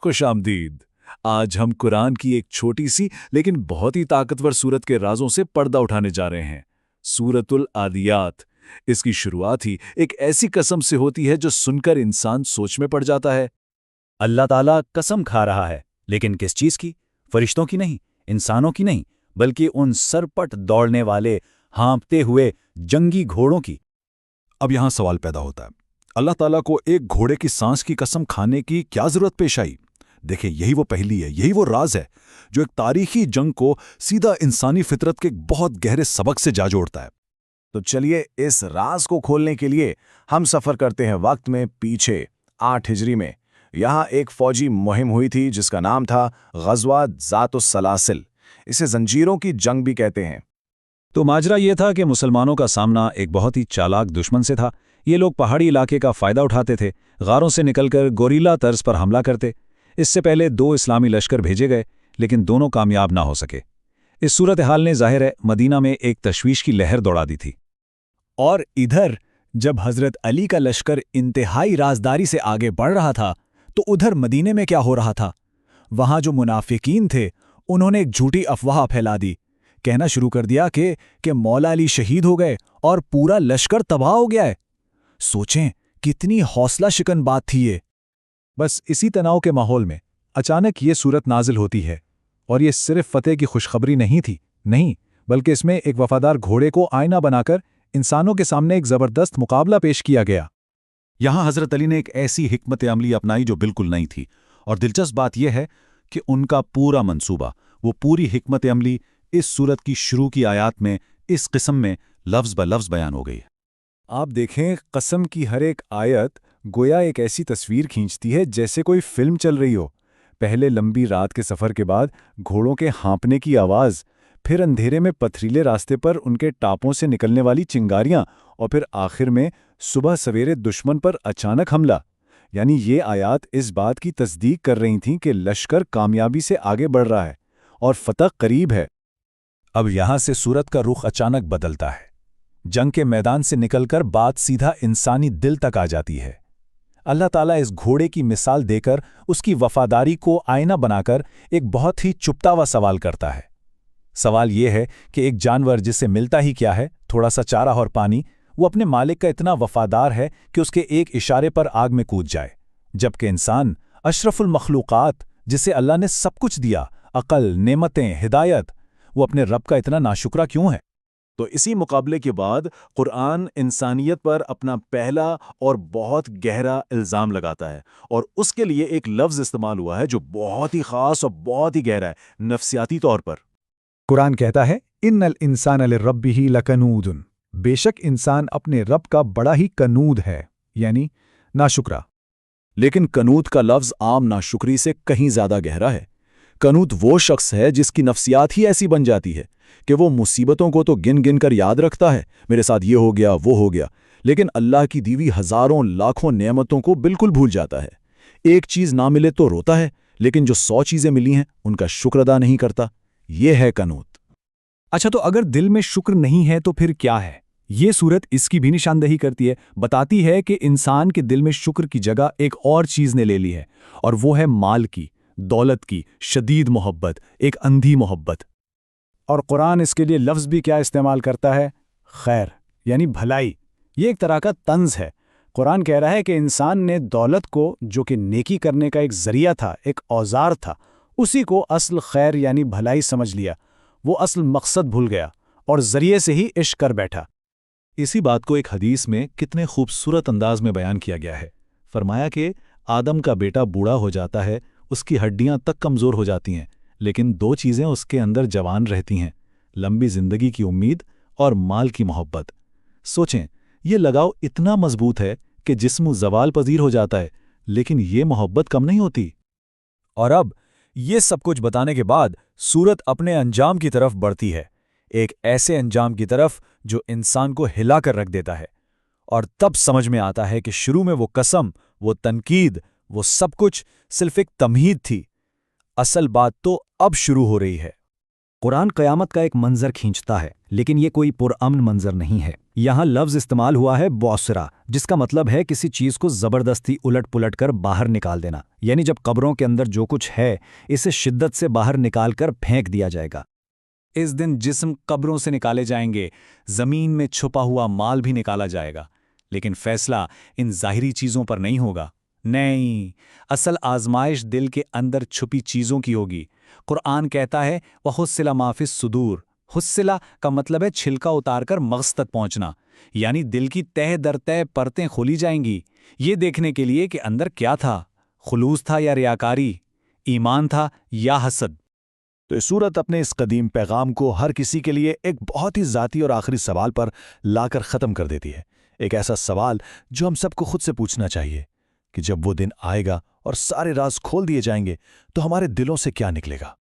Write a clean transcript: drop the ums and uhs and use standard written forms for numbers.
خوش آمدید۔ آج ہم قرآن کی ایک چھوٹی سی لیکن بہت ہی طاقتور سورت کے رازوں سے پردہ اٹھانے جا رہے ہیں، سورت العادیات۔ اس کی شروعات ہی ایک ایسی قسم سے ہوتی ہے جو سن کر انسان سوچ میں پڑ جاتا ہے۔ اللہ تعالیٰ قسم کھا رہا ہے، لیکن کس چیز کی؟ فرشتوں کی نہیں، انسانوں کی نہیں، بلکہ ان سرپٹ دوڑنے والے ہانپتے ہوئے جنگی گھوڑوں کی۔ اب یہاں سوال پیدا ہوتا ہے، اللہ تعالیٰ کو ایک گھوڑے کی سانس کی قسم کھانے کی کیا ضرورت پیش آئی؟ دیکھیں، یہی وہ پہلی ہے، یہی وہ راز ہے جو ایک تاریخی جنگ کو سیدھا انسانی فطرت کے ایک بہت گہرے سبق سے جا جوڑتا ہے۔ تو چلیے اس راز کو کھولنے کے لیے ہم سفر کرتے ہیں وقت میں پیچھے 8 ہجری میں۔ یہاں ایک فوجی مہم ہوئی تھی جس کا نام تھا غزوہ ذات السلاسل، اسے زنجیروں کی جنگ بھی کہتے ہیں۔ تو ماجرا یہ تھا کہ مسلمانوں کا سامنا ایک بہت ہی چالاک دشمن سے تھا۔ یہ لوگ پہاڑی علاقے کا فائدہ اٹھاتے تھے، غاروں سے نکل کر گوریلا طرز پر حملہ کرتے۔ اس سے پہلے 2 اسلامی لشکر بھیجے گئے، لیکن دونوں کامیاب نہ ہو سکے۔ اس صورتحال نے ظاہر ہے مدینہ میں ایک تشویش کی لہر دوڑا دی تھی۔ اور ادھر جب حضرت علی کا لشکر انتہائی رازداری سے آگے بڑھ رہا تھا تو ادھر مدینے میں کیا ہو رہا تھا؟ وہاں جو منافقین تھے انہوں نے ایک جھوٹی افواہ پھیلا دی، کہنا شروع کر دیا کہ مولا علی شہید ہو گئے اور پورا لشکر تباہ ہو گیا ہے۔ سوچیں کتنی حوصلہ شکن بات تھی یہ۔ بس اسی تناؤ کے ماحول میں اچانک یہ صورت نازل ہوتی ہے، اور یہ صرف فتح کی خوشخبری نہیں تھی، نہیں، بلکہ اس میں ایک وفادار گھوڑے کو آئینہ بنا کر انسانوں کے سامنے ایک زبردست مقابلہ پیش کیا گیا۔ یہاں حضرت علی نے ایک ایسی حکمت عملی اپنائی جو بالکل نئی تھی، اور دلچسپ بات یہ ہے کہ ان کا پورا منصوبہ، وہ پوری حکمت عملی اس سورت کی شروع کی آیات میں اس قسم میں لفظ بلفظ بیان ہو گئی ہے۔ آپ دیکھیں، قسم کی ہر ایک آیت گویا ایک ایسی تصویر کھینچتی ہے جیسے کوئی فلم چل رہی ہو۔ پہلے لمبی رات کے سفر کے بعد گھوڑوں کے ہانپنے کی آواز، پھر اندھیرے میں پتھریلے راستے پر ان کے ٹاپوں سے نکلنے والی چنگاریاں، اور پھر آخر میں صبح سویرے دشمن پر اچانک حملہ۔ یعنی یہ آیات اس بات کی تصدیق کر رہی تھیں کہ لشکر کامیابی سے آگے بڑھ رہا ہے اور فتح قریب ہے۔ اب یہاں سے سورت کا رخ اچانک بدلتا ہے۔ جنگ کے میدان سے نکل کر بات سیدھا انسانی دل تک آ جاتی ہے۔ اللہ تعالیٰ اس گھوڑے کی مثال دے کر اس کی وفاداری کو آئینہ بنا کر ایک بہت ہی چپتا ہوا سوال کرتا ہے۔ سوال یہ ہے کہ ایک جانور جس سے ملتا ہی کیا ہے، تھوڑا سا چارہ اور پانی، وہ اپنے مالک کا اتنا وفادار ہے کہ اس کے ایک اشارے پر آگ میں کود جائے، جبکہ انسان اشرف المخلوقات جسے اللہ نے سب کچھ دیا، عقل، نعمتیں، ہدایت، وہ اپنے رب کا اتنا ناشکرہ کیوں ہے؟ تو اسی مقابلے کے بعد قرآن انسانیت پر اپنا پہلا اور بہت گہرا الزام لگاتا ہے، اور اس کے لیے ایک لفظ استعمال ہوا ہے جو بہت ہی خاص اور بہت ہی گہرا ہے نفسیاتی طور پر۔ قرآن کہتا ہے، ان الانسان لربہ لکنود، بے شک انسان اپنے رب کا بڑا ہی کنود ہے، یعنی ناشکرا۔ لیکن کنود کا لفظ عام ناشکری سے کہیں زیادہ گہرا ہے۔ کنود وہ شخص ہے جس کی نفسیات ہی ایسی بن جاتی ہے کہ وہ مصیبتوں کو تو گن گن کر یاد رکھتا ہے، میرے ساتھ یہ ہو گیا، وہ ہو گیا، لیکن اللہ کی دیوی ہزاروں لاکھوں نعمتوں کو بالکل بھول جاتا ہے۔ ایک چیز نہ ملے تو روتا ہے، لیکن جو 100 چیزیں ملی ہیں ان کا شکر ادا نہیں کرتا۔ یہ ہے کنود۔ اچھا، تو اگر دل میں شکر نہیں ہے تو پھر کیا ہے؟ یہ صورت اس کی بھی نشاندہی کرتی ہے، بتاتی ہے کہ انسان کے دل میں شکر کی جگہ ایک اور چیز نے لے لی ہے، اور وہ ہے مال کی، دولت کی شدید محبت، ایک اندھی محبت۔ اور قرآن اس کے لیے لفظ بھی کیا استعمال کرتا ہے؟ خیر، یعنی بھلائی۔ یہ ایک طرح کا طنز ہے۔ قرآن کہہ رہا ہے کہ انسان نے دولت کو، جو کہ نیکی کرنے کا ایک ذریعہ تھا، ایک اوزار تھا، اسی کو اصل خیر یعنی بھلائی سمجھ لیا۔ وہ اصل مقصد بھول گیا اور ذریعے سے ہی عشق کر بیٹھا۔ اسی بات کو ایک حدیث میں کتنے خوبصورت انداز میں بیان کیا گیا ہے۔ فرمایا کہ آدم کا بیٹا بوڑھا ہو جاتا ہے، اس کی ہڈیاں تک کمزور ہو جاتی ہیں، لیکن 2 چیزیں اس کے اندر جوان رہتی ہیں: لمبی زندگی کی امید اور مال کی محبت۔ سوچیں، یہ لگاؤ اتنا مضبوط ہے کہ جسم زوال پذیر ہو جاتا ہے، لیکن یہ محبت کم نہیں ہوتی۔ اور اب یہ سب کچھ بتانے کے بعد سورت اپنے انجام کی طرف بڑھتی ہے، ایک ایسے انجام کی طرف جو انسان کو ہلا کر رکھ دیتا ہے، اور تب سمجھ میں آتا ہے کہ شروع میں وہ قسم، وہ تنقید، وہ سب کچھ صرف ایک تمہید تھی۔ اصل بات تو اب شروع ہو رہی ہے۔ قرآن قیامت کا ایک منظر کھینچتا ہے، لیکن یہ کوئی پرامن منظر نہیں ہے۔ یہاں لفظ استعمال ہوا ہے بوسرا، جس کا مطلب ہے کسی چیز کو زبردستی الٹ پلٹ کر باہر نکال دینا، یعنی جب قبروں کے اندر جو کچھ ہے اسے شدت سے باہر نکال کر پھینک دیا جائے گا۔ اس دن جسم قبروں سے نکالے جائیں گے، زمین میں چھپا ہوا مال بھی نکالا جائے گا، لیکن فیصلہ ان ظاہری چیزوں پر نہیں ہوگا۔ نہیں، اصل آزمائش دل کے اندر چھپی چیزوں کی ہوگی۔ قرآن کہتا ہے وَحُصِّلَ مَا فِی الصُّدُورِ۔ حُصِّلَ کا مطلب ہے چھلکا اتار کر مغز تک پہنچنا، یعنی دل کی تہ در تہ پرتیں کھولی جائیں گی، یہ دیکھنے کے لیے کہ اندر کیا تھا، خلوص تھا یا ریاکاری، ایمان تھا یا حسد۔ تو یہ سورت اپنے اس قدیم پیغام کو ہر کسی کے لیے ایک بہت ہی ذاتی اور آخری سوال پر لا کر ختم کر دیتی ہے، ایک ایسا سوال جو ہم سب کو خود سے پوچھنا چاہیے کہ جب وہ دن آئے گا اور سارے راز کھول دیے جائیں گے تو ہمارے دلوں سے کیا نکلے گا۔